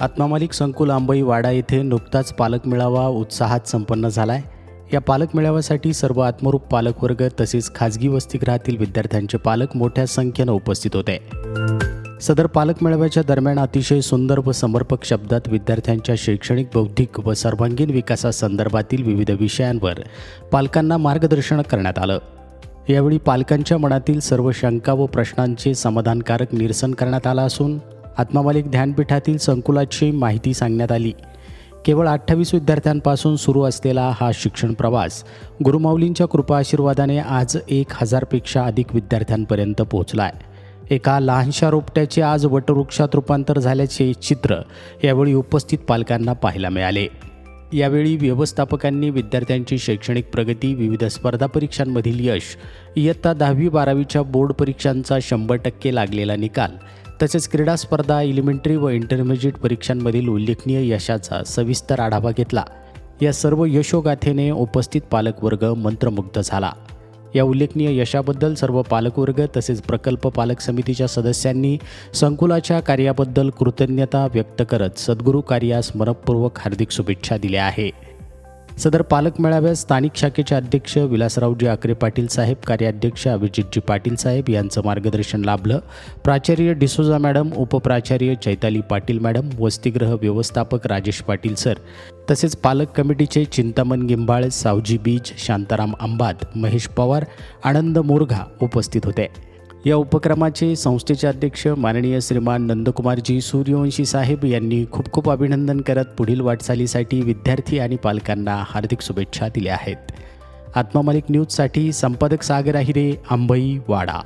आत्मा मालिक संकुल आंबई वाडा येथे नुकताच पालक मेळावा उत्साहात संपन्न झाला आहे। या पालक मेळाव्यासाठी सर्व आत्मरूप पालकवर्ग तसेच खाजगी वसतिगृहातील विद्यार्थ्यांचे पालक मोठ्या संख्येने उपस्थित होते। सदर पालक मेळाव्याच्या दरम्यान अतिशय सुंदर व समर्पक शब्दात विद्यार्थ्यांच्या शैक्षणिक, बौद्धिक व सर्वांगीण विकासासंदर्भातील विविध विषयांवर पालकांना मार्गदर्शन करण्यात आलं। यावेळी पालकांच्या मनातील सर्व शंका व प्रश्नांचे समाधानकारक निरसन करण्यात आलं असून आत्मा मालिक ध्यानपीठातील संकुलाची माहिती सांगण्यात आली। केवळ 28 विद्यार्थ्यांपासून सुरू असलेला हा शिक्षण प्रवास गुरुमाऊलींच्या कृपा आशीर्वादाने आज 1000 पेक्षा अधिक विद्यार्थ्यांपर्यंत पोहोचला आहे। एका लहानशा रोपट्याचे आज वटवृक्षात रूपांतर झाल्याचे चित्र यावेळी उपस्थित पालकांना पाहायला मिळाले। यावेळी व्यवस्थापकांनी विद्यार्थ्यांची शैक्षणिक प्रगती, विविध स्पर्धा परीक्षांमधील यश, इयत्ता 10वी-12वीच्या बोर्ड परीक्षांचा 100% लागलेला निकाल तसेच क्रीडा स्पर्धा, एलिमेंटरी व इंटरमिजिएट परीक्षांमधील उल्लेखनीय यशाचा सविस्तर आढावा घेतला। या सर्व यशोगाथेने उपस्थित पालकवर्ग मंत्रमुग्ध झाला। या उल्लेखनीय यशाबद्दल सर्व पालकवर्ग तसेच प्रकल्प पालक समितीच्या सदस्यांनी संकुलाच्या कार्याबद्दल कृतज्ञता व्यक्त करत सद्गुरू कार्यास मनपूर्वक हार्दिक शुभेच्छा दिल्या आहे। सदर पालक मेळाव्यात स्थानिक शाखेचे अध्यक्ष विलासरावजी आकरे पाटील साहेब, कार्याध्यक्ष अभिजितजी पाटील साहेब यांचं मार्गदर्शन लाभलं। प्राचार्य डिसोजा मॅडम, उपप्राचार्य चैताली पाटील मॅडम, वसतिगृह व्यवस्थापक राजेश पाटील सर तसेच पालक कमिटीचे चिंतामण गिंबाळ, सावजी बीज, शांताराम अंबाद, महेश पवार, आनंद मोरघा उपस्थित होते। या उपक्रमाचे संस्थेचे अध्यक्ष माननीय श्रीमान नंदकुमारजी सूर्यवंशी साहेब यांनी खूप खूप अभिनंदन करत पुढील वाटचालीसाठी विद्यार्थी आणि पालकांना हार्दिक शुभेच्छा दिल्या आहेत। आत्मा मालिक न्यूजसाठी संपादक सागर आहिरे, आंबई वाडा।